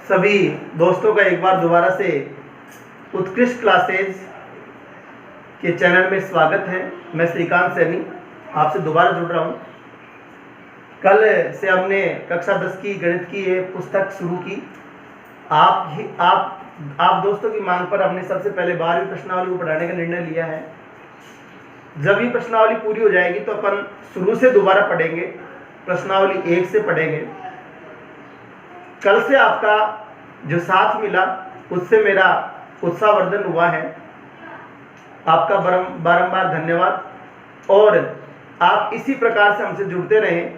सभी दोस्तों का एक बार दोबारा से उत्कृष्ट क्लासेज के चैनल में स्वागत है। मैं श्रीकांत सैनी आपसे दोबारा जुड़ रहा हूँ। कल से हमने कक्षा 10 की गणित की ये पुस्तक शुरू की। आप दोस्तों की मांग पर हमने सबसे पहले 12वीं प्रश्नावली को पढ़ाने का निर्णय लिया है। जब ये प्रश्नावली पूरी हो जाएगी तो अपन शुरू से दोबारा पढ़ेंगे, प्रश्नावली 1 से पढ़ेंगे। कल से आपका जो साथ मिला उससे मेरा उत्साहवर्धन हुआ है। आपका बारंबार धन्यवाद और आप इसी प्रकार से हमसे जुड़ते रहें।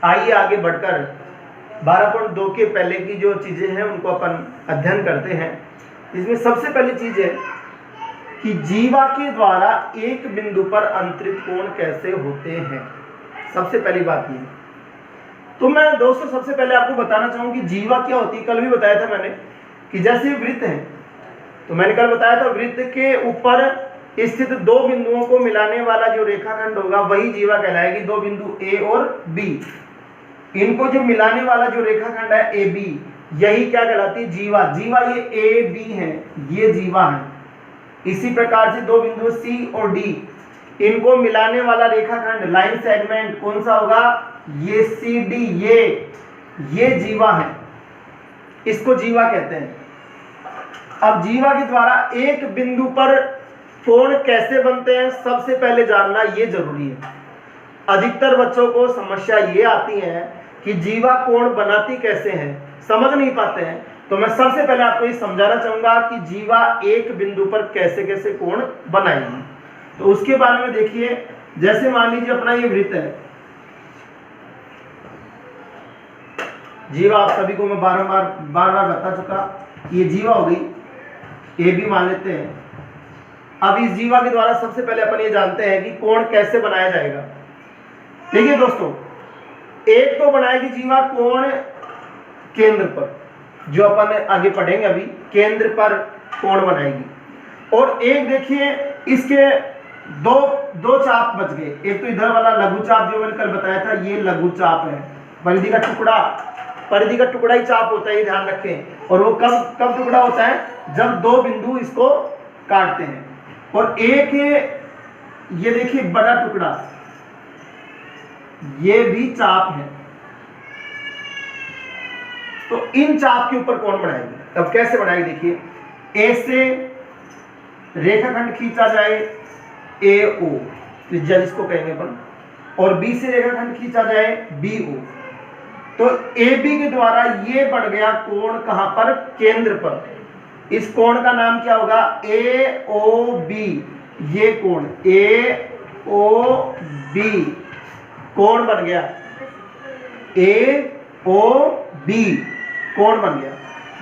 आइए आगे बढ़कर 12.2 के पहले की जो चीज़ें हैं उनको अपन अध्ययन करते हैं। इसमें सबसे पहली चीज़ है कि जीवा के द्वारा एक बिंदु पर अंतरित कोण कैसे होते हैं। सबसे पहली बात ये, तो मैं दोस्तों सबसे पहले आपको बताना चाहूँ कि जीवा क्या होती है। कल भी बताया था मैंने कि जैसे वृत्त है, तो मैंने कल बताया था वृत्त के ऊपर स्थित दो बिंदुओं को मिलाने वाला जो रेखाखंड होगा वही जीवा कहलाएगी। दो बिंदु ए और बी, इनको जो मिलाने वाला जो रेखाखंड है ए बी, यही क्या कहलाती है? जीवा। जीवा ये ए बी है, ये जीवा है। इसी प्रकार से दो बिंदु सी और डी, इनको मिलाने वाला रेखाखंड लाइन सेगमेंट कौन सा होगा? ये सी डी, ये जीवा है, इसको जीवा कहते हैं। अब जीवा के द्वारा एक बिंदु पर कोण कैसे बनते हैं सबसे पहले जानना ये जरूरी है। अधिकतर बच्चों को समस्या ये आती है कि जीवा कोण बनाती कैसे हैं, समझ नहीं पाते हैं। तो मैं सबसे पहले आपको ये समझाना चाहूंगा कि जीवा एक बिंदु पर कैसे कैसे कोण बनाएगी। तो उसके बारे में देखिए, जैसे मान लीजिए अपना ये वृत्त है। जीवा आप सभी को मैं बार बार बता चुका, ये जीवा हो गई, ए बी मान लेते हैं। अब इस जीवा के द्वारा सबसे पहले अपन ये जानते हैं कि कोण कैसे बनाया जाएगा। देखिए दोस्तों, एक तो बनाएगी जीवा कोण केंद्र पर, जो अपन आगे पढ़ेंगे अभी, केंद्र पर कोण बनाएगी। और एक देखिए इसके दो चाप बच गए। एक तो इधर वाला लघु चाप जो मैंने कल बताया था, ये लघु चाप है। परिधि का टुकड़ा ही चाप होता है, ये ध्यान रखें। और वो कब टुकड़ा होता है? जब दो बिंदु इसको काटते हैं। और एक ये देखिए बड़ा टुकड़ा, ये भी चाप है। तो इन चाप के ऊपर कोण बनाएगी। अब कैसे बनाएगी देखिए, ए से रेखाखंड खींचा जाए ए ओ, त्रिज्या जिसको कहेंगे अपन, और बी से रेखाखंड खींचा जाए बी ओ। तो ए बी के द्वारा ये बढ़ गया कोण कहां पर? केंद्र पर। इस कोण का नाम क्या होगा? ए ओ बी। ये कोण ए ओ बी कोण बन गया, ए ओ बी कोण बन गया।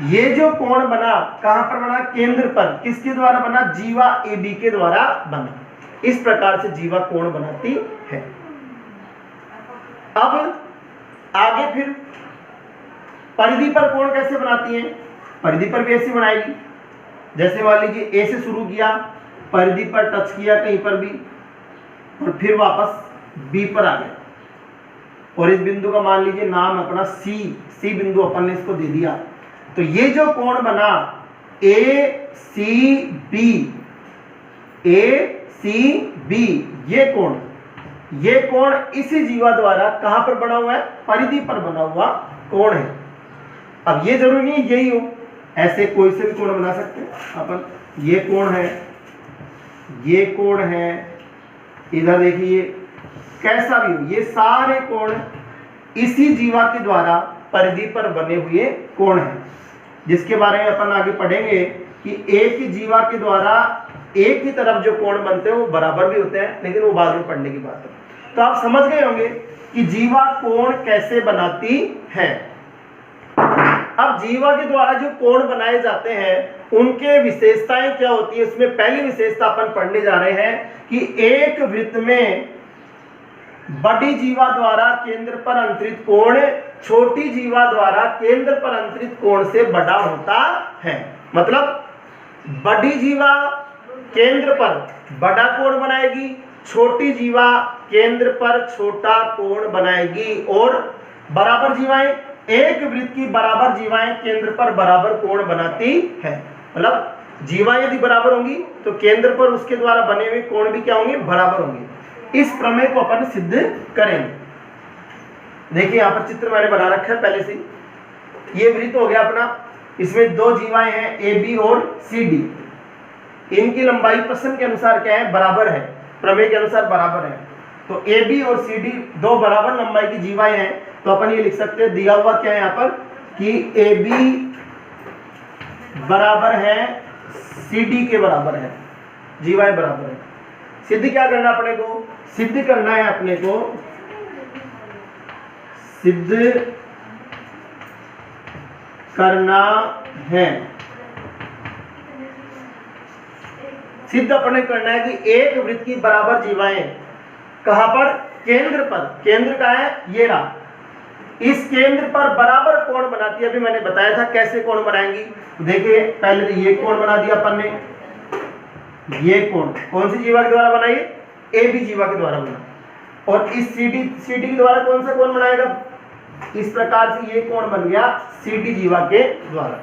ये जो कोण बना कहां पर बना? केंद्र पर। किसके द्वारा बना? जीवा ए बी के द्वारा बना। इस प्रकार से जीवा कोण बनाती है। अब आगे फिर परिधि पर कोण कैसे बनाती है? परिधि पर भी ऐसे बनाएगी। जैसे मान लीजिए ए से शुरू किया, परिधि पर टच किया कहीं पर भी, और फिर वापस बी पर आ गया। और इस बिंदु का मान लीजिए नाम अपना सी बिंदु अपन ने इसको दे दिया। तो ये जो कोण बना ए सी बी, ये कोण इसी जीवा द्वारा कहां पर बना हुआ है? परिधि पर बना हुआ कोण है। अब ये जरूरी नहीं यही हो, ऐसे कोई से भी कोण बना सकते हैं अपन। ये कोण है, ये कोण है, इधर देखिए कैसा भी हो, ये सारे कोण इसी जीवा के द्वारा परिधि पर बने हुए कोण हैं, जिसके बारे में अपन आगे पढ़ेंगे कि एक ही जीवा के द्वारा एक ही तरफ जो कोण बनते हैं वो बराबर भी होते हैं, लेकिन वो बाद में पढ़ने की बात है। तो आप समझ गए होंगे कि जीवा कोण कैसे बनाती है। अब जीवा के द्वारा जो कोण बनाए जाते हैं उनके विशेषताएं क्या होती है, उसमें पहली विशेषता अपन पढ़ने जा रहे हैं कि एक वृत्त में बड़ी जीवा द्वारा केंद्र पर अंतरित कोण छोटी जीवा द्वारा केंद्र पर अंतरित कोण से बड़ा होता है। मतलब बड़ी जीवा केंद्र पर बड़ा कोण बनाएगी, छोटी जीवा केंद्र पर छोटा कोण बनाएगी। और बराबर जीवाएं एक वृत्त की बराबर जीवाएं केंद्र पर बराबर कोण बनाती है। मतलब जीवाएं यदि बराबर होंगी तो केंद्र पर उसके द्वारा बने हुए कोण भी क्या होंगे, बराबर होंगे। इस प्रमेय को अपन सिद्ध करेंगे। देखिए यहाँ पर चित्र मैंने बना रखा है पहले से। ये वृत्त हो गया अपना, इसमें दो जीवाएं हैं ए बी और सी डी। इनकी लंबाई प्रश्न के अनुसार क्या है, बराबर है, प्रमेय के अनुसार बराबर है। तो ए बी और सी डी दो बराबर लंबाई की जीवाएं हैं, तो अपन ये लिख सकते हैं, दिया हुआ क्या है यहाँ पर कि ए बी बराबर है सी डी के बराबर है, जीवाएं बराबर है। सिद्ध क्या करना अपने को, सिद्ध करना है अपने को, सिद्ध करना है, सिद्ध अपने करना है कि एक वृत्त की बराबर जीवाएं कहां पर, केंद्र पर, केंद्र का है ये रहा, इस केंद्र पर बराबर कोण बनाती है। अभी मैंने बताया था कैसे कोण बनाएंगी। देखिए पहले तो ये कोण बना दिया अपन ने, ये कोण कौन सी जीवा के द्वारा बनाई, ए बी जीवा के द्वारा बना। और इस सी डी के द्वारा कौन सा कोण बनाएगा, इस प्रकार से ये कोण बन गया सी डी जीवा के द्वारा।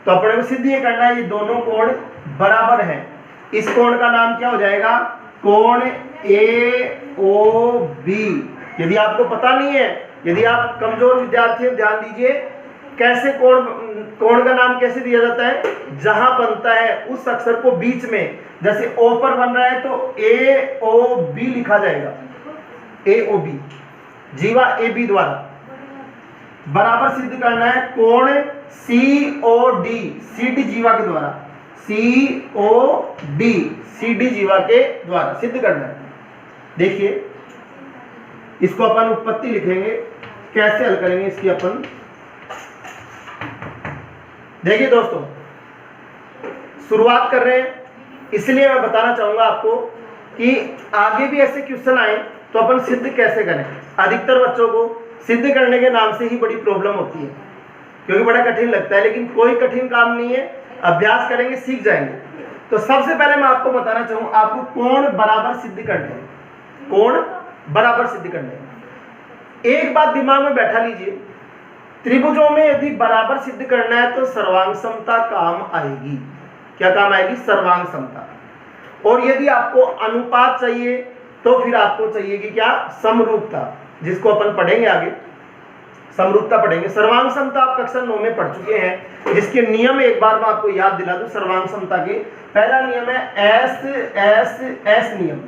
तो अपने को सिद्ध ये करना है ये दोनों कोण बराबर है। इस कोण का नाम क्या हो जाएगा, कोण ए ओ बी। यदि आपको पता नहीं है, यदि आप कमजोर विद्यार्थी हैं, ध्यान दीजिए कैसे कोण का नाम कैसे दिया जाता है, जहां बनता है उस अक्षर को बीच में, जैसे ओ पर बन रहा है तो ए ओ बी लिखा जाएगा, ए ओ बी, जीवा ए बी द्वारा। बराबर सिद्ध करना है कोण सी ओ डी, सी डी जीवा के द्वारा, सी ओ डी, सी डी जीवा के द्वारा सिद्ध करना है। देखिए इसको अपन उत्पत्ति लिखेंगे, कैसे हल करेंगे इसकी अपन। देखिए दोस्तों शुरुआत कर रहे हैं, इसलिए मैं बताना चाहूंगा आपको कि आगे भी ऐसे क्वेश्चन आए तो अपन सिद्ध कैसे करें। अधिकतर बच्चों को सिद्ध करने के नाम से ही बड़ी प्रॉब्लम होती है, क्योंकि बड़ा कठिन लगता है, लेकिन कोई कठिन काम नहीं है, अभ्यास करेंगे सीख जाएंगे। तो सबसे पहले मैं आपको बताना चाहूँ, आपको कोण बराबर सिद्ध करने हैं, कोण बराबर सिद्ध करने हैं। एक बात दिमाग में बैठा लीजिए, त्रिभुजों में यदि बराबर सिद्ध करना है तो सर्वांग समता काम आएगी। क्या काम आएगी, सर्वांग समता। और यदि आपको अनुपात चाहिए तो फिर आपको चाहिए कि क्या, समरूपता, जिसको अपन पढ़ेंगे आगे, समरूपता पढ़ेंगे। सर्वांग समता आप कक्षा 9 में पढ़ चुके हैं, जिसके नियम एक बार मैं आपको याद दिला दूं। सर्वांग समता के पहला नियम है एस एस एस नियम,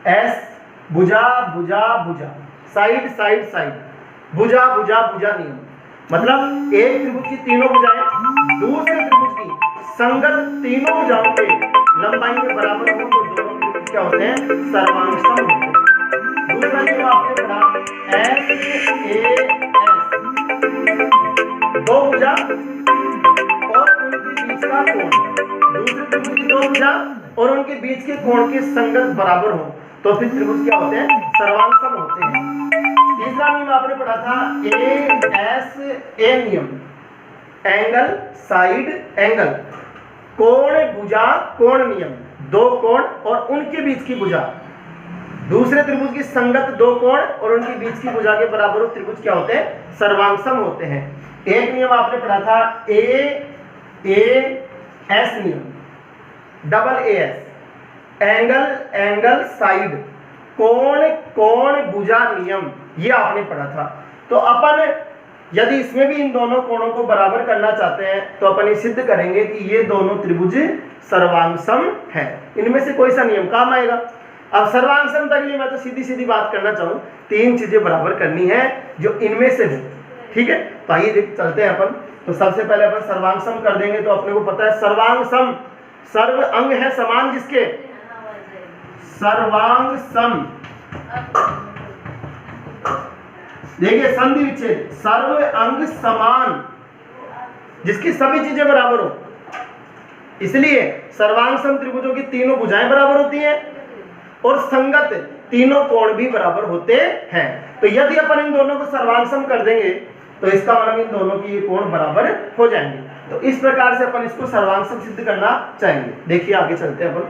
एस भुजा भुजा भुजा, साइड साइड साइड, भुजा भुजा भुजा नियम। मतलब एक त्रिभुज की तीनों भुजाएं दूसरे त्रिभुज की संगत तीनों भुजाओं के लंबाई के बराबर हो तो दोनों त्रिभुज क्या होते हैं, सर्वांग सम होते हैं। दूसरा नियम आपने पढ़ा एस ए एस, दो भुजा और उनके बीच का कोण, दूसरे त्रिभुज की दो भुजा और उनके बीच के कोण के संगत बराबर हो तो फिर त्रिभुज क्या होते हैं, सर्वांग सम होते हैं। तीसरा नियम आपने पढ़ा था ए एस ए नियम, एंगल साइड एंगल, कोण भुजा कोण नियम, दो कोण और उनके बीच की भुजा, दूसरे त्रिभुज की संगत दो कोण और उनके बीच की भुजा के बराबर हो त्रिभुज क्या होते हैं, सर्वांग सम होते हैं। एक नियम आपने पढ़ा था ए एस नियम, double A S, angle angle side, कोण कोण भुजा नियम, ये आपने पढ़ा था। तो अपन यदि इसमें भी इन दोनों कोणों को बराबर करना चाहते हैं तो अपन ये सिद्ध करेंगे कि ये दोनों त्रिभुज सर्वांग सम है। इनमें से कोई सा नियम काम आएगा। अब सर्वांग समता के लिए मैं तो सीधी सीधी बात करना चाहूँ, तीन चीजें बराबर करनी है जो इनमें से हो, ठीक है। तो आइए चलते हैं अपन। तो सबसे पहले अपन सर्वांग सम कर देंगे। तो अपने को पता है सर्वांग सम, सर्व अंग है समान जिसके, सर्वांग सम, देखिए संधि विच्छेद, सर्व अंग समान जिसकी सभी चीजें बराबर हो, इसलिए सर्वांग सम त्रिभुजों की तीनों भुजाएं बराबर होती हैं और संगत तीनों कोण भी बराबर होते हैं। तो यदि अपन इन दोनों को सर्वांग सम कर देंगे तो इसका मतलब इन दोनों की ये कोण बराबर हो जाएंगे। तो इस प्रकार से अपन इसको सर्वांग सम सिद्ध करना चाहेंगे। देखिए आगे चलते हैं अपन।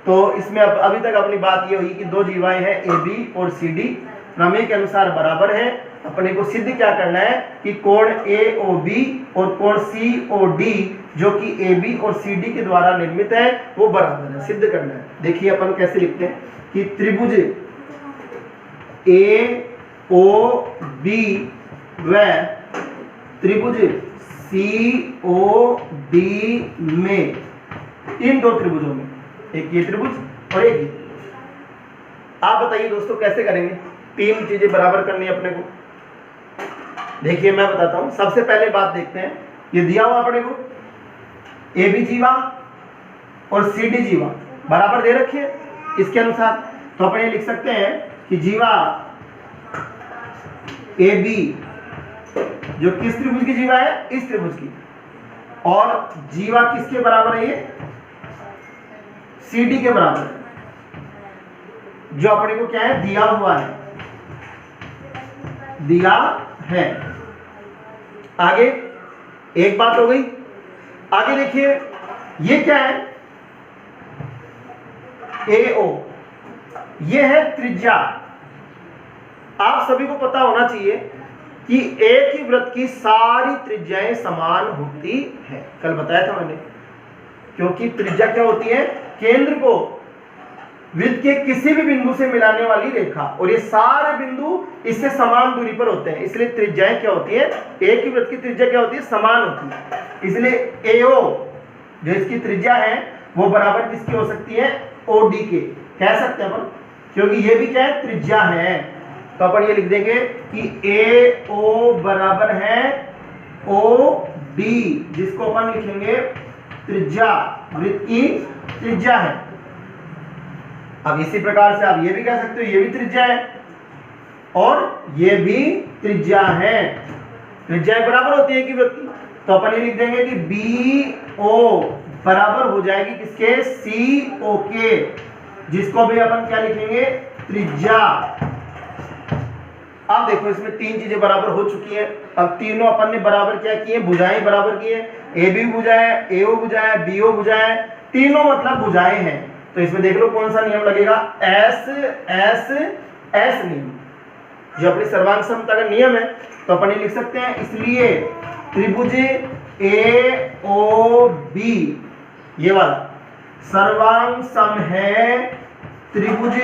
तो इसमें अभी तक अपनी बात ये हुई कि दो जीवाएं हैं ए बी और सी डी, प्रमेय के अनुसार बराबर हैं अपने को सिद्ध क्या करना है कि कोण AOB और कोण COD जो कि AB और CD के द्वारा निर्मित है वो बराबर है, सिद्ध करना है। देखिए अपन कैसे लिखते हैं कि त्रिभुज AOB व त्रिभुज COD में, इन दो त्रिभुजों में, एक ये त्रिभुज और एक ये, आप बताइए दोस्तों कैसे करेंगे? तीन चीजें बराबर करनी है अपने को। देखिए मैं बताता हूं, सबसे पहले बात देखते हैं, ये दिया हुआ अपने को AB जीवा और CD जीवा बराबर दे रखी है, इसके अनुसार तो अपन ये लिख सकते हैं कि जीवा AB जो किस त्रिभुज की जीवा है? इस त्रिभुज की, और जीवा किसके बराबर है? ये CD के बराबर है, जो अपने को क्या है? दिया हुआ है, दिया है। आगे एक बात हो गई। आगे देखिए ये क्या है? AO, ये है त्रिज्या। आप सभी को पता होना चाहिए कि एक ही वृत्त की सारी त्रिज्याएं समान होती है, कल बताया था मैंने, क्योंकि त्रिज्या क्या होती है? केंद्र को वृत्त के किसी भी बिंदु से मिलाने वाली रेखा, और ये सारे बिंदु इससे समान दूरी पर होते हैं, इसलिए त्रिज्याएं क्या होती है? एक ही वृत्त की त्रिज्या क्या होती है? समान होती है। इसलिए AO जो इसकी त्रिज्या है वो बराबर किसकी हो सकती है? OD के कह सकते हैं अपन, क्योंकि ये भी क्या है? त्रिज्या है। तो अपन ये लिख देंगे कि AO बराबर है OD, जिसको अपन लिखेंगे त्रिज्या, वृत्त की त्रिज्या है। अब इसी प्रकार से आप ये भी कह सकते हो ये भी त्रिज्या है और ये भी त्रिज्या है, त्रिज्याएं बराबर होती है कि वृत्त की, तो अपन ये लिख देंगे कि BO बराबर हो जाएगी किसके? CO के, जिसको भी अपन क्या लिखेंगे? त्रिज्या। अब देखो इसमें तीन चीजें बराबर हो चुकी हैं। अब तीनों अपन ने बराबर क्या किए? भुजाएं बराबर की है, AB भुजा है, AO भुजा है, BO भुजा है, तीनों मतलब भुजाएं हैं। तो इसमें देख लो कौन सा नियम लगेगा? S नियम, जो अपनी सर्वांग समता का नियम है, तो अपन ये लिख सकते हैं। इसलिए त्रिभुज AOB ये वाला सर्वांग सम है त्रिभुज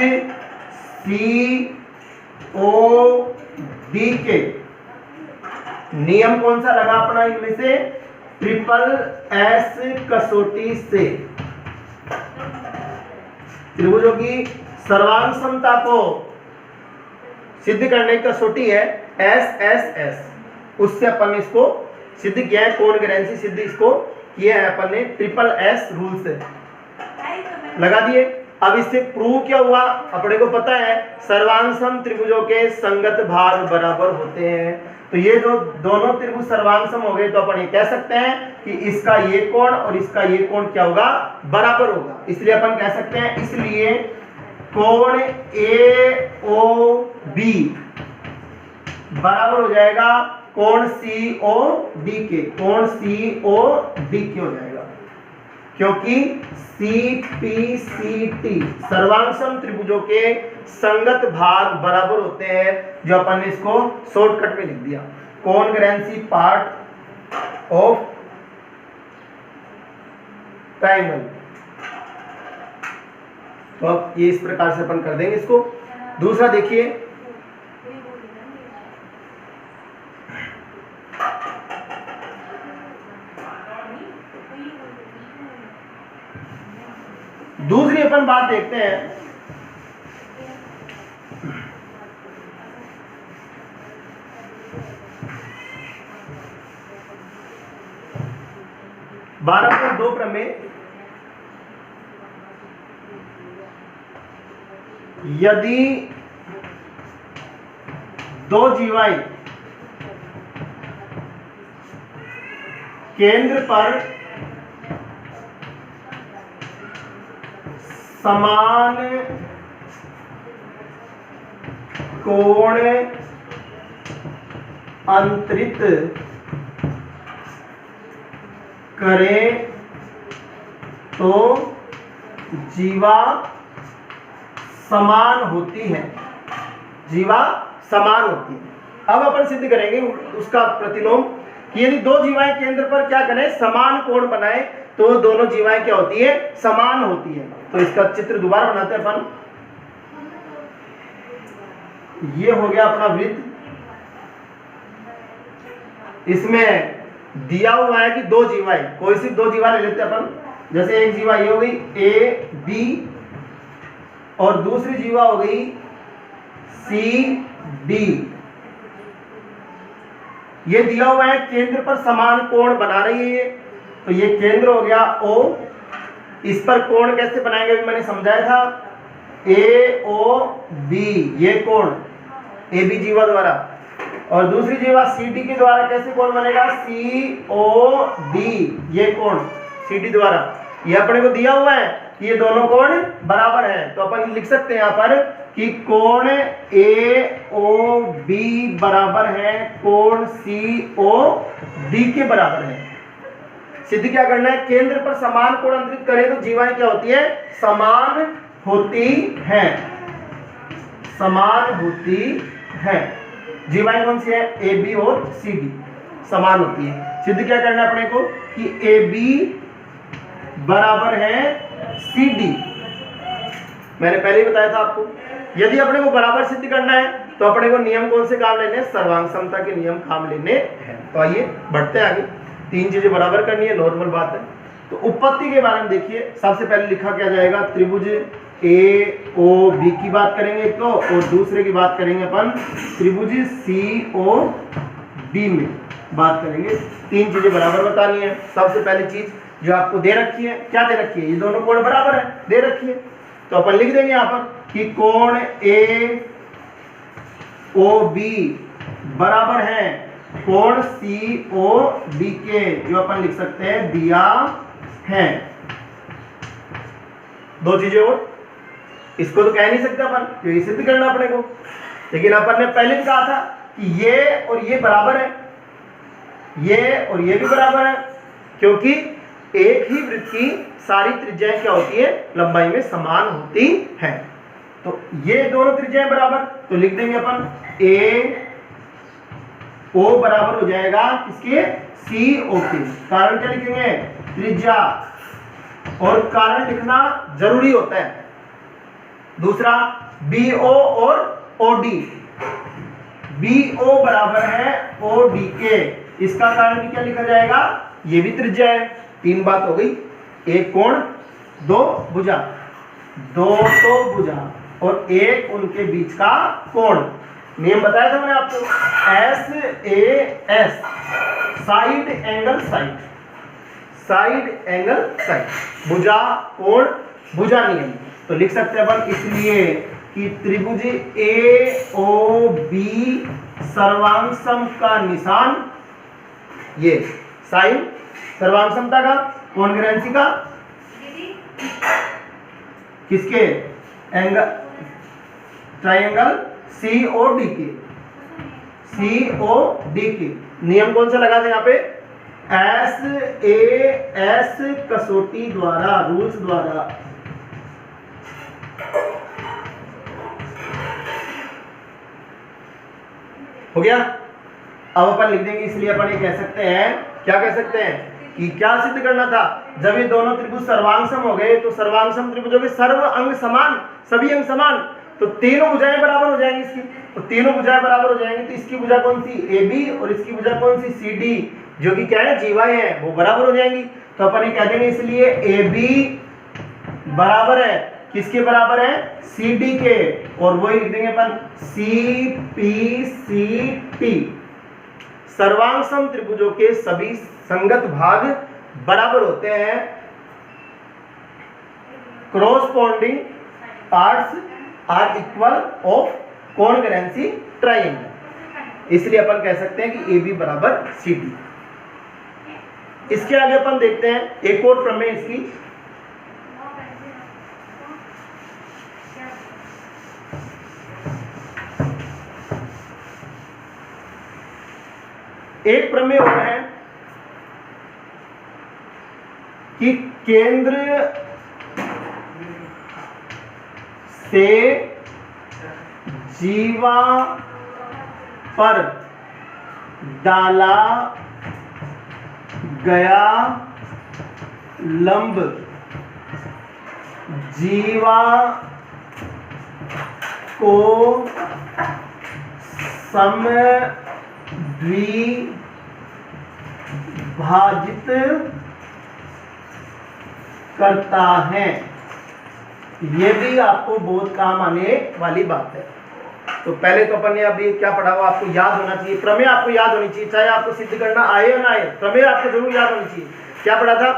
COD के। नियम कौन सा लगा अपना इनमें से? SSS कसौटी से त्रिभुजों की सर्वांग समता को सिद्ध करने की कसौटी है SSS, उससे अपन ने इसको सिद्ध किया है, कोनग्रेंसी सिद्ध इसको किया है अपन ने SSS रूल से लगा दिए। अब इससे प्रूव क्या हुआ? अपने को पता है सर्वांग सम त्रिभुजों के संगत भाग बराबर होते हैं, तो ये जो दोनों त्रिभुज सर्वांग सम हो गए, तो अपन ये कह सकते हैं कि इसका ये कोण और इसका ये कोण क्या होगा? बराबर होगा। इसलिए अपन कह सकते हैं, इसलिए कोण AOB बराबर हो जाएगा कोण COD के, कोण COD के हो जाएगा, क्योंकि CPCT सर्वांग सम त्रिभुजों के संगत भाग बराबर होते हैं, जो अपन ने इसको शॉर्टकट में लिख दिया, कॉन्ग्रुएंसी पार्ट ऑफ ट्रायंगल। तो अब ये इस प्रकार से अपन कर देंगे इसको। दूसरा देखिए, दूसरी अपन बात देखते हैं, बारह पर दो प्रमेय। यदि दो जीवाएं केंद्र पर समान कोण अंतरित करें तो जीवा समान होती है, जीवा समान होती है। अब अपन सिद्ध करेंगे उसका प्रतिलोम कि यदि दो जीवाएं केंद्र पर क्या करें, समान कोण बनाए, तो दोनों जीवाएं क्या होती है, समान होती है। तो इसका चित्र दोबारा बनाते हैं अपन। ये हो गया अपना वृत्त, इसमें दिया हुआ है कि दो जीवाएं, कोई सी दो जीवा ले लेते हैं अपन। जैसे एक जीवा ये हो गई ए बी और दूसरी जीवा हो गई सी डी। ये दिया हुआ है केंद्र पर समान कोण बना रही है, तो ये केंद्र हो गया O। इस पर कोण कैसे बनाएंगे अभी मैंने समझाया था, ए ओ बी, ये कोण ए बी जीवा द्वारा, और दूसरी जीवा सी डी के द्वारा कैसे कोण बनेगा, सी ओ डी, ये कोण सी डी द्वारा। ये अपने को दिया हुआ है कि ये दोनों कोण बराबर हैं, तो अपन लिख सकते हैं यहाँ पर कि कोण ए ओ बी बराबर है कोण सी ओ डी के बराबर है। सिद्ध क्या करना है, केंद्र पर समान कोण अंतरित करें तो जीवाएं क्या होती है, समान होती हैं, समान होती हैं। जीवाएं कौन सी है, ए बी और सी डी समान होती है। सिद्ध क्या करना है अपने को कि ए बी बराबर है सी डी। मैंने पहले ही बताया था आपको, यदि अपने को बराबर सिद्ध करना है तो अपने को नियम कौन से काम लेने हैं, सर्वांग समता के नियम काम लेने हैं। तो आइए बढ़ते हैं आगे, तीन चीजें बराबर करनी है, नॉर्मल बात है। तो उत्पत्ति के बारे में देखिए, सबसे पहले लिखा क्या जाएगा, त्रिभुज ए ओ बी की बात करेंगे एक तो, और दूसरे की बात करेंगे अपन त्रिभुज सी ओ डी में बात करेंगे। तीन चीजें बराबर बतानी है। सबसे पहली चीज जो आपको दे रखी है, क्या दे रखी है, ये दोनों कोण बराबर है, दे रखी है, तो अपन लिख देंगे यहाँ पर कि कोण ए ओ बी बराबर है कोण सी ओ डी के, जो अपन लिख सकते हैं दिया है। दो चीजें और, इसको तो कह नहीं सकते अपन, क्योंकि सिद्ध करना अपने को, लेकिन अपन ने पहले भी कहा था कि ये और ये बराबर है, ये और ये भी बराबर है, क्योंकि एक ही वृत्त की सारी त्रिज्याएं क्या होती है, लंबाई में समान होती हैं। तो ये दोनों त्रिज्याएं बराबर, तो लिख देंगे अपन ए ओ बराबर हो जाएगा किसके, सी ओ के। कारण क्या लिखेंगे, त्रिज्या, और कारण लिखना जरूरी होता है। दूसरा बी ओ और ओ डी, बी ओ बराबर है ओ डी के, इसका कारण भी क्या लिखा जाएगा, ये भी त्रिज्या है। तीन बात हो गई, एक कोण, दो भुजा, दो तो भुजा और एक उनके बीच का कोण। नियम बताया था मैंने आपको, S A S, side angle side, side angle side, भुजा कोण भुजा नियम। तो लिख सकते हैं अपन इसलिए कि त्रिभुज ए ओ बी सर्वांग सम का निशान, ये साइन सर्वांग समता का, कॉन्ग्रुएंसी का, किसके, angle triangle C O D के, सी ओ डी के। नियम कौन सा लगा था यहाँ पे, एस ए एस कसौटी द्वारा, रूल्स द्वारा। हो गया। अब अपन लिख देंगे, इसलिए अपन ये कह सकते हैं, क्या कह सकते हैं कि क्या सिद्ध करना था, जब ये दोनों त्रिभुज सर्वांगसम हो गए तो सर्वांगसम त्रिभुजों के सर्व अंग समान, सभी अंग समान, तो तीनों भुजाएं बराबर हो जाएंगी इसकी, तो तीनों भुजाएं बराबर हो जाएंगी, तो इसकी भुजा कौन सी, ए बी, और इसकी भुजा कौन सी, सी डी, जो कि क्या है, जीवाएं हैं, वो बराबर हो जाएंगी। तो अपन ये कह देंगे इसलिए ए बी बराबर है किसके बराबर है, सी डी के, और वही लिख देंगे अपन सी पी सी टी। सर्वांगसम त्रिभुजों के सभी संगत भाग बराबर होते हैं, corresponding parts are equal of congruency triangle। इसलिए अपन कह सकते हैं कि ए बी बराबर सी डी। इसके आगे अपन देखते हैं एक और प्रमेय इसकी, एक प्रमेय और है कि केंद्र से जीवा पर डाला गया लंब जीवा को समद्विभाजित करता है। ये भी आपको बहुत काम आने वाली बात है। तो पहले तो अपन ने अभी क्या पढ़ा हुआ आपको याद होना चाहिए, प्रमेय आपको याद होनी चाहिए, चाहे आपको सिद्ध करना आए या ना आए, प्रमेय आपको जरूर याद होनी चाहिए। क्या पढ़ा था?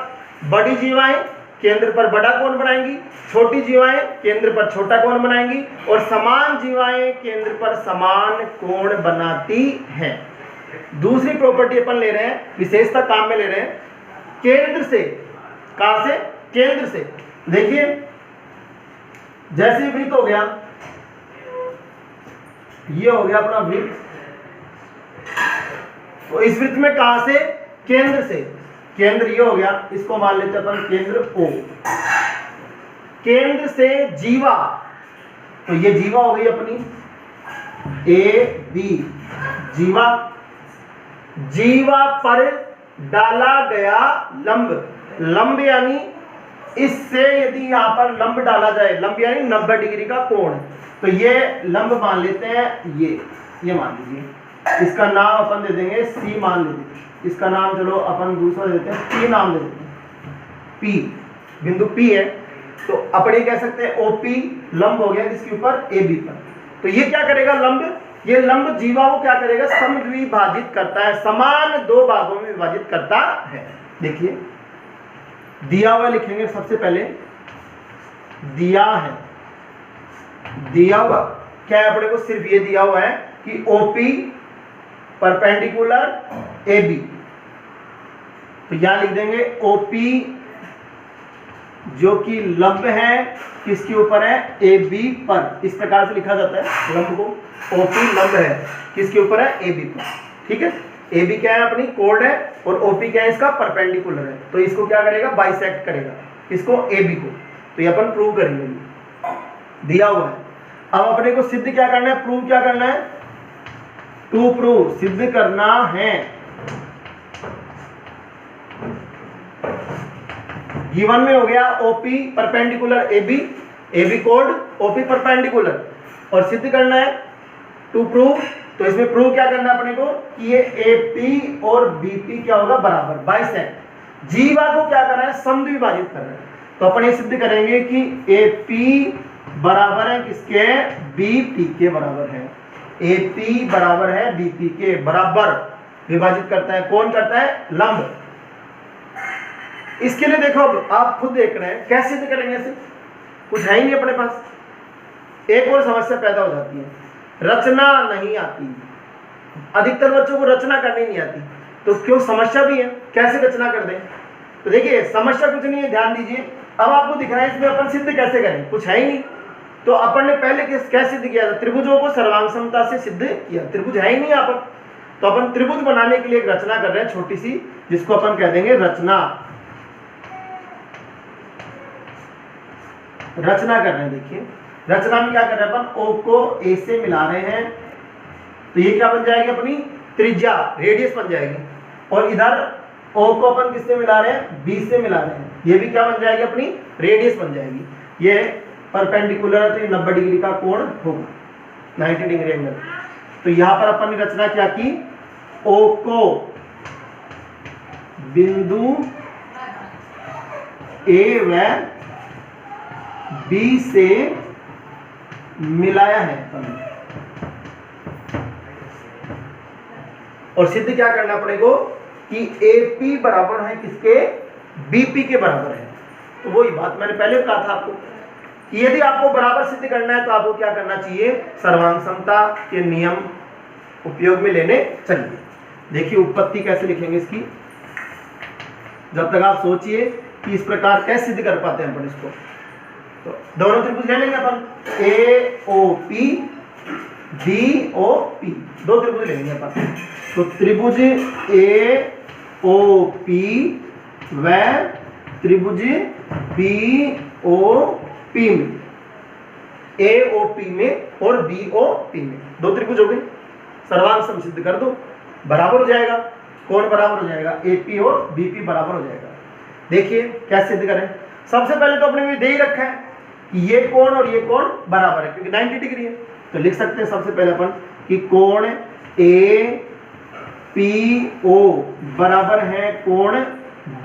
बड़ी जीवाएं केंद्र पर बड़ा कोण बनाएंगी, छोटी जीवाएं केंद्र पर छोटा कोण बनाएंगी, और समान जीवाएं केंद्र पर समान कोण बनाती हैं। दूसरी प्रॉपर्टी अपन ले रहे हैं, विशेषता काम में ले रहे हैं, केंद्र से। कहां से? केंद्र से। देखिए जैसे वृत्त हो गया, ये हो गया अपना वृत्त, तो इस वृत्त में कहां से? केंद्र से। केंद्र ये हो गया, इसको मान लेते हैं अपन केंद्र O। केंद्र से जीवा, तो ये जीवा हो गई अपनी AB जीवा। जीवा पर डाला गया लंब, लंब यानी इससे यदि यहां पर लंब डाला जाए, लंब यानी 90 डिग्री का कोण, तो ये लंब मान लेते हैं, ये मान लीजिए, इसका नाम अपन दे देंगे C मान लेते हैं, इसका नाम चलो अपन दूसरा देते हैं, P नाम दे देते हैं, P बिंदु P है, तो अपन ये कह सकते हैं OP लंब हो गया किसके ऊपर? AB पर। तो ये क्या करेगा लंब? ये लंब जीवा को क्या करेगा? समद्विभाजित करता है, समान दो भागों में विभाजित करता है। देखिए दिया हुआ लिखेंगे सबसे पहले, दिया है, दिया हुआ क्या है अपने को? सिर्फ ये दिया हुआ है कि OP परपेंडिकुलर AB, तो यहां लिख देंगे OP जो कि लंब है किसके ऊपर है? AB पर। इस प्रकार से लिखा जाता है लंब को, OP लंब है किसके ऊपर है? AB पर। ठीक है, AB क्या है? अपनी कोण है, और OP क्या है? इसका परपेंडिकुलर है, तो इसको क्या करेगा? बाइसेक्ट करेगा, इसको AB को। तो ये अपन प्रूव करेंगे, दिया हुआ है। अब अपने को सिद्ध क्या करना है? प्रूव क्या करना है? टू प्रूव, सिद्ध करना है। गिवन में हो गया OP परपेंडिकुलर AB, AB कोण, OP परपेंडिकुलर, और सिद्ध करना है टू प्रूव। तो इसमें प्रूव क्या करना है अपने को कि ये AP और BP क्या होगा? बराबर, बाइसेक्ट। जीवा को क्या करना है? समद्विभाजित करना है। तो अपन ये सिद्ध करेंगे कि AP बराबर है किसके? BP के बराबर है। AP बराबर है BP के बराबर विभाजित करता है, कौन करता है? लंब। इसके लिए देखो अब आप खुद देख रहे हैं कैसे सिद्ध करेंगे, ऐसे कुछ है ही नहीं अपने पास। एक और समस्या पैदा हो जाती है, रचना नहीं आती। अधिकतर बच्चों को रचना करनी नहीं आती, तो क्यों? समस्या भी है, कैसे रचना कर दें। तो देखिए समस्या कुछ नहीं है, ध्यान दीजिए। अब आपको दिख रहा है इसमें अपन सिद्ध कैसे करें, कुछ है ही नहीं। तो अपन ने पहले कैसे सिद्ध किया था? त्रिभुजों को सर्वांग समता से सिद्ध किया। त्रिभुज है ही नहीं यहाँ पर, तो अपन त्रिभुज बनाने के लिए एक रचना कर रहे हैं छोटी सी, जिसको अपन कह देंगे रचना। रचना कर रहे हैं, देखिए रचना में क्या कर रहे हैं अपन? O को A से मिला रहे हैं, तो ये क्या बन जाएगी? अपनी त्रिज्या, रेडियस बन जाएगी। और इधर O को अपन किससे मिला रहे हैं? B से मिला रहे हैं, ये भी क्या बन जाएगी? अपनी रेडियस बन जाएगी। ये परपेंडिकुलर, तो 90 डिग्री का कोण होगा, 90 डिग्री एंगल। तो यहां पर अपन ने रचना क्या की? O को बिंदु A व B से मिलाया है, और सिद्ध क्या करना अपने को कि AP बराबर है किसके? BP के बराबर है। तो वही बात मैंने पहले कहा था आपको कि यदि आपको बराबर सिद्ध करना है तो आपको क्या करना चाहिए? सर्वांग समता के नियम उपयोग में लेने चाहिए। देखिए उत्पत्ति कैसे लिखेंगे इसकी, जब तक आप सोचिए कि इस प्रकार कैसे सिद्ध कर पाते हैं अपन इसको। तो दोनों त्रिभुज ले लेंगे अपन, AOP BOP, दो त्रिभुज लेंगे अपन। तो त्रिभुज AOP व त्रिभुज BOP में, AOP में और BOP में दो त्रिभुज हो गए। सर्वांग सम सिद्ध कर दो, बराबर हो जाएगा। कौन बराबर हो जाएगा? AP और BP बराबर हो जाएगा। देखिए क्या सिद्ध करें। सबसे पहले तो अपने दे ही रखा है कि ये कोण और ये कोण बराबर है, क्योंकि 90 डिग्री है। तो लिख सकते हैं सबसे पहले अपन कि कोण APO बराबर है कोण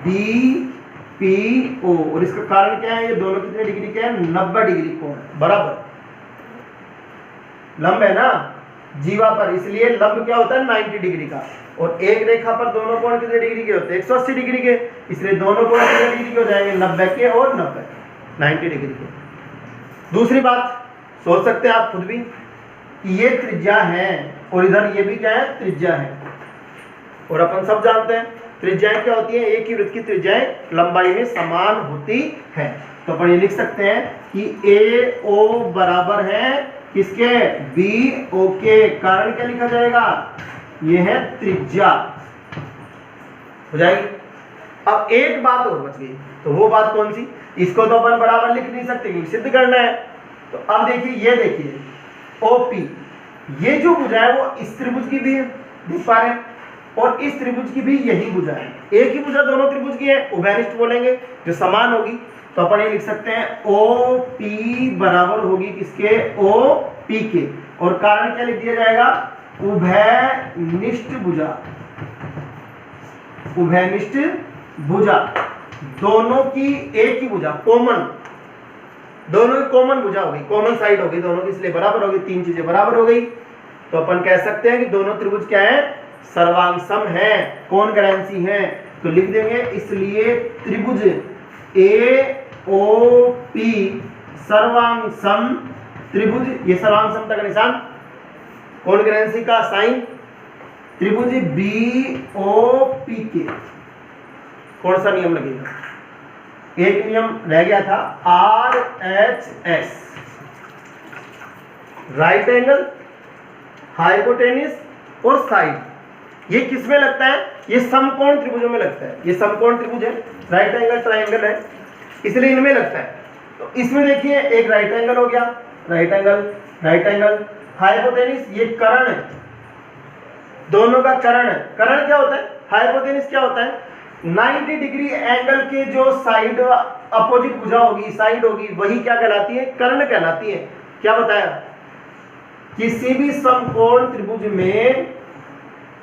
BPO, और इसका कारण क्या है? ये दोनों कितने डिग्री के हैं? 90 डिग्री कोण बराबर। लंब है ना जीवा पर, इसलिए लंब क्या होता है? 90 डिग्री का। और एक रेखा पर दोनों कोण कितने डिग्री के होते हैं? 180 डिग्री के, इसलिए दोनों कोण कितने डिग्री के हो जाएंगे? 90 के और 90, 90 डिग्री के। दूसरी बात सोच सकते हैं आप खुद भी कि ये त्रिज्या है और इधर ये भी क्या है? त्रिज्या है। और अपन सब जानते हैं त्रिज्याएं क्या होती है? एक ही वृत्त की त्रिज्याएं लंबाई में समान होती है। तो अपन ये लिख सकते हैं कि AO बराबर है किसके? BO के। कारण क्या लिखा जाएगा? ये है त्रिज्या हो जाएगी। अब एक बात और बच गई, तो वो बात कौन सी? इसको तो अपन बराबर लिख नहीं सकते क्योंकि सिद्ध करना है। तो अब देखिए, ये देखिए OP, ये जो भुजा है वो इस त्रिभुज की भी है, देख पा रहे हैं, और इस त्रिभुज की भी यही भुजा है। एक ही भुजा दोनों त्रिभुज की है, उभयनिष्ठ बोलेंगे, जो समान होगी। तो अपन ये लिख सकते हैं OP बराबर होगी किसके? OP के। और कारण क्या लिख दिया जाएगा? उभयनिष्ठ भुजा, उभयनिष्ठ भुजा, दोनों की एक ही भुजा, कॉमन, दोनों की कॉमन भुजा होगी, कॉमन साइड होगी दोनों की, इसलिए बराबर होगी। तीन चीजें बराबर हो गई, तो अपन कह सकते हैं कि दोनों त्रिभुज क्या है? सर्वांग सम है, कॉन्ग्रुएंसी है। तो लिख देंगे इसलिए त्रिभुज AOP सर्वांग सम त्रिभुज, ये सर्वांग समता का निशान, कॉन्ग्रुएंसी का साइन, त्रिभुज BOP के। कौन सा नियम लगेगा? एक नियम रह गया था, RHS, राइट एंगल, हाइपोटेन्यूस और साइड। ये किस में लगता है? ये समकोण त्रिभुजों में लगता है। ये समकोण त्रिभुज है, राइट एंगल ट्रायंगल है, इसलिए इनमें लगता है। तो इसमें देखिए एक राइट एंगल हो गया, right angle, right angle, hypotenuse, ये कर्ण है, दोनों का कर्ण है। कर्ण क्या होता है? हाइपोटेन्यूस क्या होता है? 90 डिग्री एंगल के जो साइड अपोजिट भुजा होगी, साइड होगी, वही क्या कहलाती है? कर्ण कहलाती है। क्या बताया? किसी भी समकोण त्रिभुज में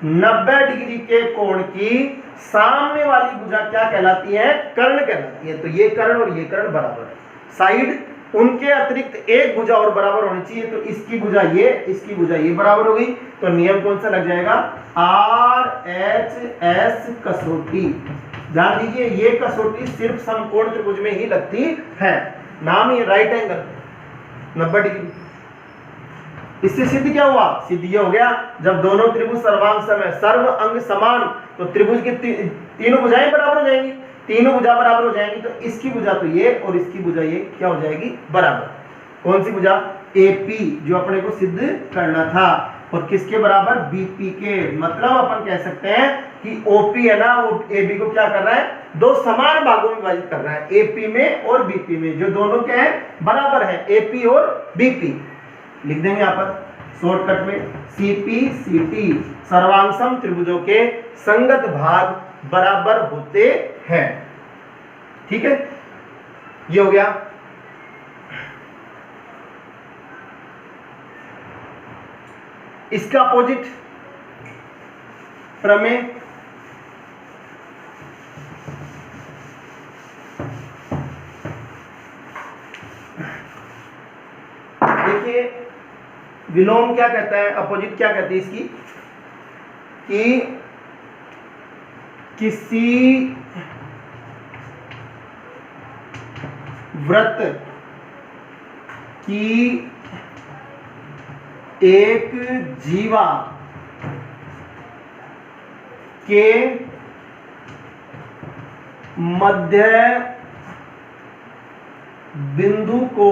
90 डिग्री के कोण की सामने वाली भुजा क्या कहलाती है? कर्ण कहलाती है। तो ये कर्ण और ये कर्ण बराबर है, साइड उनके अतिरिक्त एक भुजा और बराबर होनी चाहिए। तो इसकी भुजा ये, इसकी भुजा ये बराबर हो गई। तो नियम कौन सा लग जाएगा? RHS कसौटी। ध्यान दीजिए, ये कसौटी सिर्फ समकोण त्रिभुज में ही लगती है, नाम ही राइट एंगल 90 डिग्री। इससे सिद्ध क्या हुआ? सिद्ध ये हो गया, जब दोनों त्रिभुज सर्वांग सम है, सर्व अंग समान, तो त्रिभुज की तीनों भुजाएं बराबर हो जाएंगी, तीनों भुजा बराबर हो जाएंगी। तो इसकी भुजा तो ये और इसकी भुजा ये क्या हो जाएगी? बराबर। कौन सी भुजा? AP, जो अपने को सिद्ध करना था, और किसके बराबर? BP के। मतलब अपन कह सकते हैं कि OP है ना, वो AB को क्या कर रहा है? दो समान भागों में विभाजित कर रहा है, AP में और BP में, जो दोनों क्या है? बराबर है, AP और BP। लिख देंगे यहाँ पर शॉर्टकट में CP CT, सर्वांग सम त्रिभुजों के संगत भाग बराबर होते हैं। ठीक है, ये हो गया। इसका अपोजिट प्रमेय देखिए, विलोम क्या कहता है? अपोजिट क्या कहती है इसकी? कि किसी वृत्त की एक जीवा के मध्य बिंदु को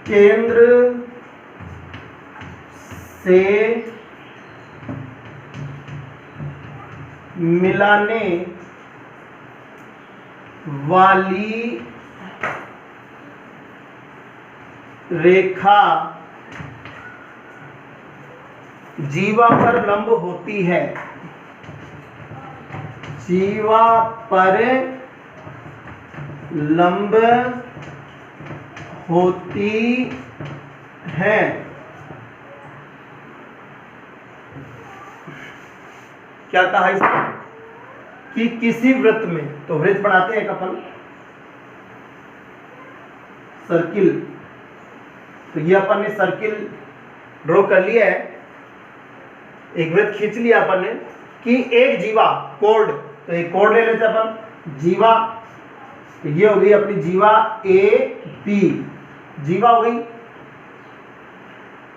केंद्र से मिलाने वाली रेखा जीवा पर लंब होती है, जीवा पर लंब होती है, क्या कहा इसने कि किसी वृत्त में, तो वृत्त बनाते हैं अपन सर्किल, तो ये अपन ने सर्किल ड्रॉ कर लिया है, एक वृत्त खींच लिया अपन ने कि एक जीवा कोड, तो एक कोड ले लेते अपन जीवा, तो ये हो गई अपनी जीवा ए बी, जीवा हो गई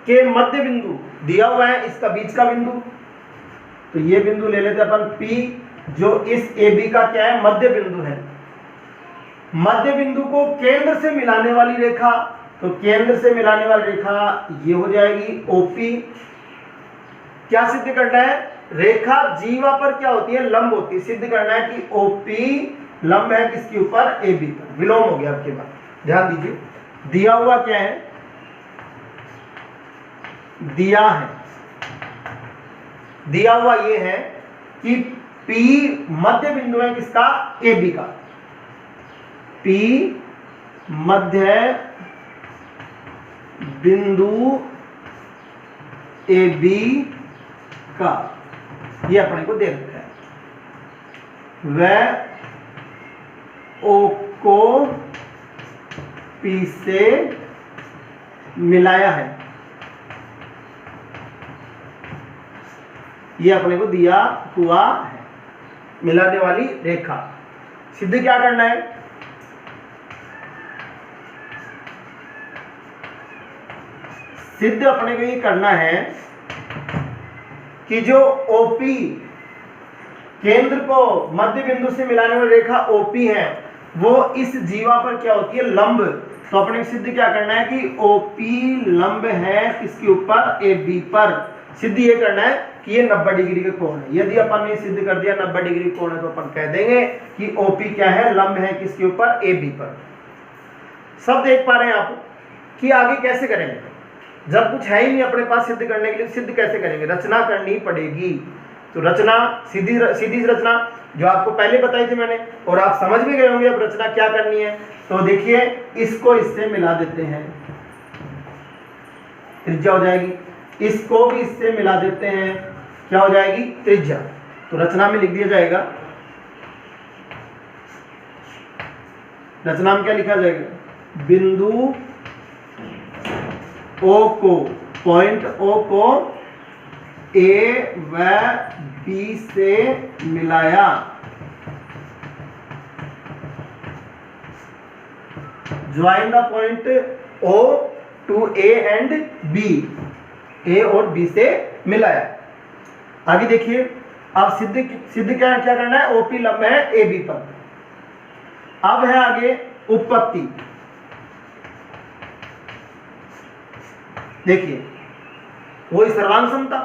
के मध्य बिंदु दिया हुआ है इसका बीच का बिंदु, तो ये बिंदु ले लेते अपन पी जो इस ए बी का क्या है मध्य बिंदु है, मध्य बिंदु को केंद्र से मिलाने वाली रेखा, तो केंद्र से मिलाने वाली रेखा ये हो जाएगी ओपी। क्या सिद्ध करना है, रेखा जीवा पर क्या होती है लंब होती है, सिद्ध करना है कि ओपी लंब है किसके ऊपर ए बी पर, विलोम हो गया आपके पास। ध्यान दीजिए दिया हुआ क्या है, दिया हुआ ये है कि P मध्य बिंदु है किसका ए बी का, P मध्य बिंदु ए बी का, ये अपने को दे रखा है, वह O को P से मिलाया है, ये अपने को दिया हुआ है मिलाने वाली रेखा। सिद्ध क्या करना है, सिद्ध अपने को ये करना है कि जो ओपी केंद्र को मध्य बिंदु से मिलाने वाली रेखा ओपी है वो इस जीवा पर क्या होती है लंब, तो अपने को सिद्ध क्या करना है कि ओपी लंब है किसके ऊपर ए बी पर, सिद्ध ये करना है कि ये 90 डिग्री का कोण है। यदि अपन ने सिद्ध कर दिया 90 डिग्री कोण है तो अपन कह देंगे कि ओपी क्या है लंब है किसके ऊपर ए बी पर। सब देख पा रहे हैं आप कि आगे कैसे करेंगे, जब कुछ है ही नहीं अपने पास सिद्ध करने के लिए सिद्ध कैसे करेंगे, रचना करनी पड़ेगी। तो रचना सीधी रचना जो आपको पहले बताई थी मैंने और आप समझ भी गए होंगे अब रचना क्या करनी है। तो देखिए इसको इससे मिला देते हैं, त्रिज्या हो जाएगी, इसको भी इससे मिला देते हैं, क्या हो जाएगी त्रिज्या। तो रचना में लिख दिया जाएगा, रचना में क्या लिखा जाएगा, बिंदु ओ को, पॉइंट ओ को ए व बी से मिलाया, join the point O to A and B, A और बी से मिलाया। आगे देखिए अब सिद्ध क्या करना है, ओपी लंब है ए बी पर। अब है आगे उत्पत्ति, देखिए वही सर्वांग समता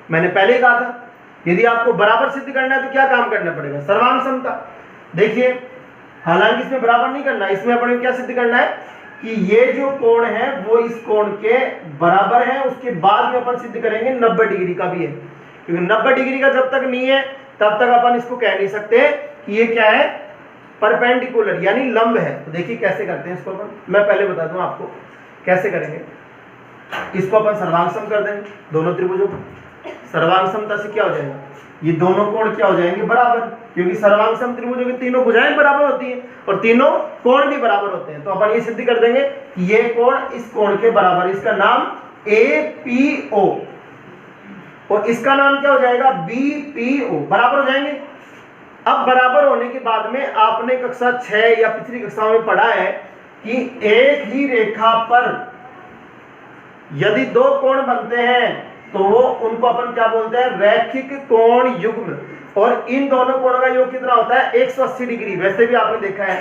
मैंने पहले ही कहा था, यदि आपको बराबर सिद्ध करना है तो क्या काम करना पड़ेगा, सर्वांग समता। देखिए हालांकि इसमें बराबर नहीं करना, इसमें अपने क्या सिद्ध करना है कि ये जो कोण है वो इस कोण के बराबर है, उसके बाद में अपन सिद्ध करेंगे 90 डिग्री का भी है, क्योंकि 90 डिग्री का जब तक नहीं है तब तक अपन इसको कह नहीं सकते कि ये क्या है परपेंडिकुलर यानी लंब है। तो देखिए कैसे करते हैं इसको अपन, मैं पहले बता दूं आपको कैसे करेंगे। इसको अपन सर्वांग सम कर देंगे दोनों त्रिभुजों को, सर्वांग समता से क्या हो जाएगा, ये दोनों कोण क्या हो जाएंगे बराबर, क्योंकि सर्वांग सम त्रिभुजों की तीनों भुजाएं बराबर होती हैं और तीनों कोण भी बराबर होते हैं। तो अपन ये सिद्ध कर देंगे कि ये कोण इस कोण के बराबर, इसका नाम APO और इसका नाम क्या हो जाएगा BPO, बराबर हो जाएंगे। अब बराबर होने के बाद में आपने कक्षा 6 या पिछली कक्षाओं में पढ़ा है कि एक ही रेखा पर यदि दो कोण बनते हैं तो वो उनको अपन क्या बोलते हैं, रैखिक कोण युग्म, और इन दोनों कोणों का योग कितना होता है 180 डिग्री। वैसे भी आपने देखा है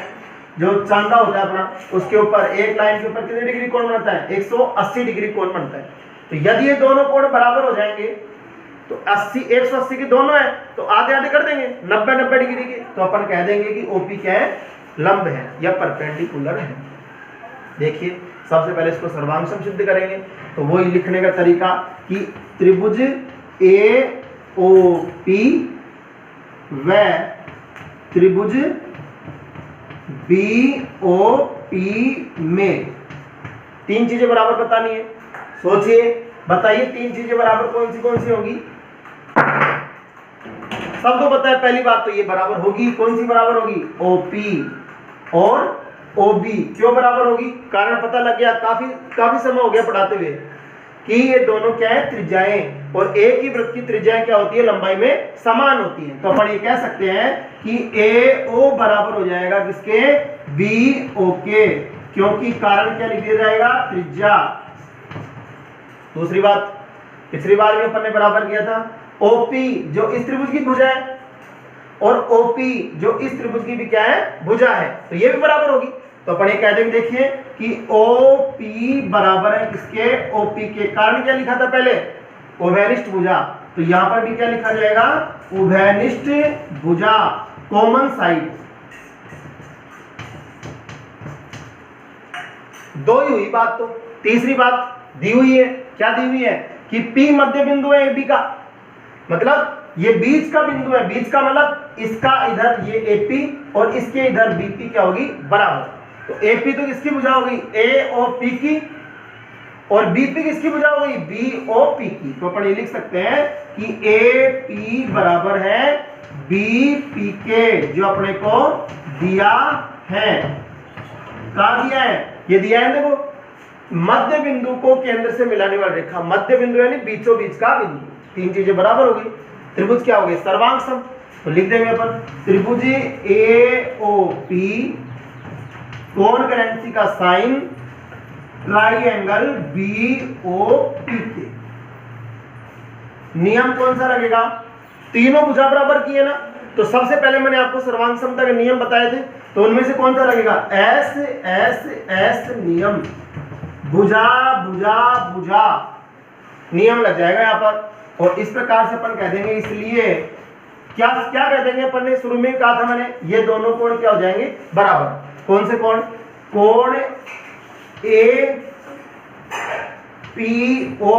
जो चांदा होता है अपना, उसके ऊपर एक लाइन के ऊपर कितने डिग्री कोण बनता है, 180 डिग्री कोण बनता है। तो यदि ये दोनों कोण बराबर हो जाएंगे तो 180 के दोनों है तो आधे आधे कर देंगे 90 डिग्री के, तो अपन कह देंगे कि ओपी क्या है, लंब है या परपेंडिकुलर है। देखिए सबसे पहले इसको सर्वांग सिद्ध करेंगे। तो वही लिखने का तरीका कि त्रिभुज AOP व त्रिभुज BOP में 3 चीजें बराबर बतानी है। सोचिए, बताइए 3 चीजें बराबर कौन सी होगी? सबको पता है, पहली बात तो ये बराबर होगी। कौन सी बराबर होगी? OP और OB। क्यों बराबर होगी? कारण पता लग गया, काफी समय हो गया पढ़ाते हुए कि ये दोनों क्या है? त्रिज्याएं, और एक ही वृत्त की त्रिज्या क्या होती है? लंबाई में समान होती है। तो अपन ये कह सकते हैं कि AO बराबर हो जाएगा किसके? BO के, क्योंकि कारण क्या लिख दिया जाएगा? त्रिज्या। दूसरी बात, पिछली बार भी अपन ने बराबर किया था, OP जो इस त्रिभुज की भुजा है और OP जो इस त्रिभुज की भी क्या है? भुजा है, तो ये भी बराबर होगी। तो अपन ये कह देंगे, देखिए कि OP बराबर है किसके? OP के। कारण क्या लिखा था पहले? उभयनिष्ठ भुजा। तो यहां पर भी क्या लिखा जाएगा? उभयनिष्ठ भुजा, कॉमन साइड। दो ही हुई बात। तो तीसरी बात दी हुई है, क्या दी हुई है? कि P मध्य बिंदु है AB का, मतलब ये बीच का बिंदु है। बीच का मतलब इसका इधर ये AP और इसके इधर BP क्या होगी? बराबर। तो AP तो किसकी भुजा होगी? AOP की, और BP किसकी भुजा होगी? BOP की। तो अपन ये लिख सकते हैं कि AP बराबर है BP के, जो अपने को दिया है। कहा दिया है? ये दिया है, देखो, मध्य बिंदु को केंद्र से मिलाने वाली रेखा। मध्य बिंदु यानी बीचों बीच का बिंदु। 3 चीजें बराबर हो गई। त्रिभुज क्या हो गए? सर्वांग सम। तो लिख देंगे अपन त्रिभुज AOP कोण करेंसी का साइन ट्राइएंगल BOP के। नियम कौन सा लगेगा? तीनों भुजा बराबर किए ना, तो सबसे पहले मैंने आपको सर्वांग समता के नियम बताए थे, तो उनमें से कौन सा लगेगा? S नियम। भुजा भुजा भुजा नियम लग जाएगा यहाँ पर। और इस प्रकार से अपन कह देंगे, इसलिए क्या कह देंगे अपन ने शुरू में कहा था मैंने, ये दोनों कोण क्या हो जाएंगे? बराबर। कौन से कोण? कोण APO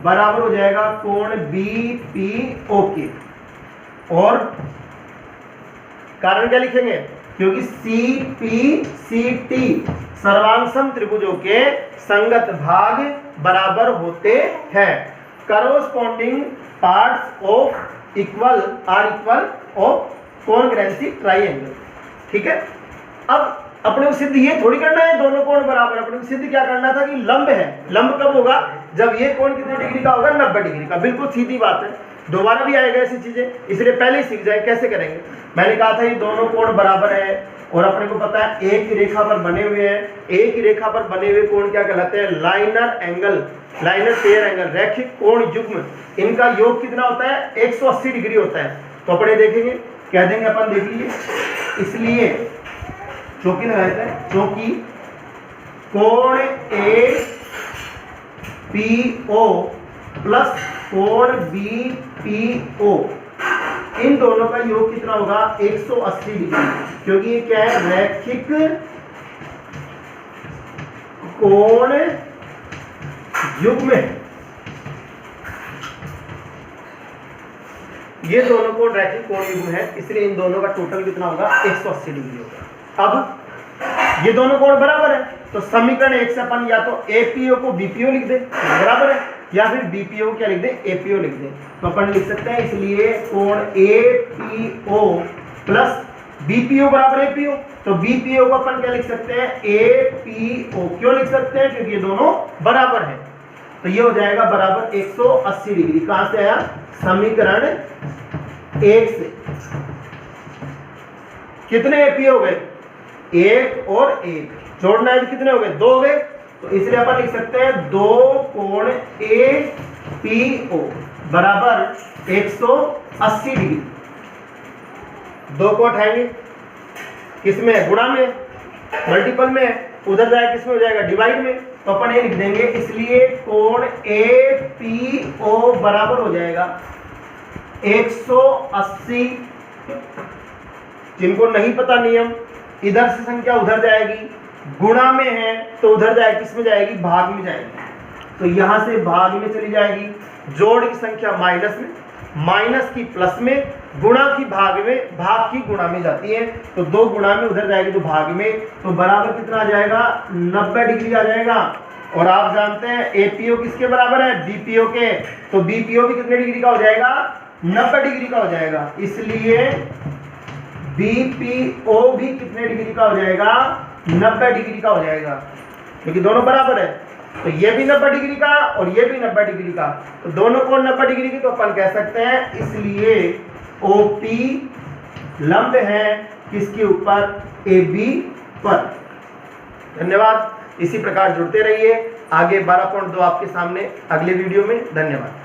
बराबर हो जाएगा कोण BPO के। और कारण क्या लिखेंगे? क्योंकि CPCT सर्वांग त्रिभुजों के संगत भाग बराबर होते हैं। Corresponding parts of equal are equal of congruency triangle. ठीक है। अब अपने को सिद्ध ये थोड़ी करना है दोनों कोण बराबर, अपने को सिद्ध क्या करना था कि लंब है। लंब कब होगा? जब ये कोण कितने डिग्री का होगा? 90 डिग्री का। बिल्कुल सीधी बात है, दोबारा भी आएगा ऐसी चीजें, इसलिए पहले ही सीख जाए कैसे करेंगे। मैंने कहा था ये दोनों कोण बराबर है, और अपने को पता है एक ही रेखा पर बने हुए हैं। एक ही रेखा पर बने हुए कोण क्या कहलाते हैं? Liner angle, liner pair angle, रैखिक कोण युग्म। इनका योग कितना होता है? 180 डिग्री होता है। तो अपने देखेंगे, कह देंगे अपन, देख लीजिए, इसलिए चौकी लगाए थे, चौकी कोण APO प्लस कोण BPO, इन दोनों का योग कितना होगा? 180 डिग्री। क्योंकि ये क्या है? रैखिक कोण युग्म है। ये दोनों कोण रैखिक कोण युग्म है, इसलिए इन दोनों का टोटल कितना होगा? 180 डिग्री होगा। अब ये दोनों कोण बराबर है, तो समीकरण 1 से अपन या तो APO को BPO लिख दे, बराबर है, या फिर BPO को क्या लिख दे? APO लिख दे। तो अपन लिख सकते हैं, इसलिए कोण APO प्लस BPO बराबर APO। तो BPO को अपन क्या लिख सकते हैं? APO। क्यों लिख सकते हैं? क्योंकि ये दोनों बराबर है। तो ये हो जाएगा बराबर 180 डिग्री। कहां से आया? समीकरण 1 से। कितने APO हो गए? 1 और 1 जोड़ना है, कितने हो गए? 2 हो गए। तो इसलिए अपन लिख सकते हैं 2 कोण APO बराबर 180 डिग्री। 2 को उठाएंगे, किसमें? गुणा में, मल्टीपल में, उधर जाए किसमें हो जाएगा? डिवाइड में। तो अपन ये लिख देंगे, इसलिए कोण APO बराबर हो जाएगा 180। जिनको नहीं पता नियम, इधर से संख्या उधर जाएगी, गुणा में है तो उधर जाएगी, किसमें जाएगी, भाग में जाएगी। तो यहां से भाग में चली जाएगी, जोड़ की संख्या माइनस में, माइनस की प्लस में, गुणा की भाग में, भाग की गुणा में जाती है। तो 2 गुणा में उधर जाएगी तो भाग में, तो बराबर कितना आ जाएगा, 90 डिग्री आ जाएगा। और आप जानते हैं एपीओ किसके बराबर है, बीपीओ के, तो बीपीओ भी कितने डिग्री का हो जाएगा, 90 डिग्री का हो जाएगा। इसलिए बीपीओ भी कितने डिग्री का हो जाएगा, 90 डिग्री का हो जाएगा, क्योंकि दोनों बराबर है। तो ये भी 90 डिग्री का और ये भी 90 डिग्री का, तो दोनों कोण 90 डिग्री की, तो अपन कह सकते हैं इसलिए ओपी लंब है किसके ऊपर, AB पर। धन्यवाद। इसी प्रकार जुड़ते रहिए। आगे 12.2 आपके सामने अगले वीडियो में। धन्यवाद।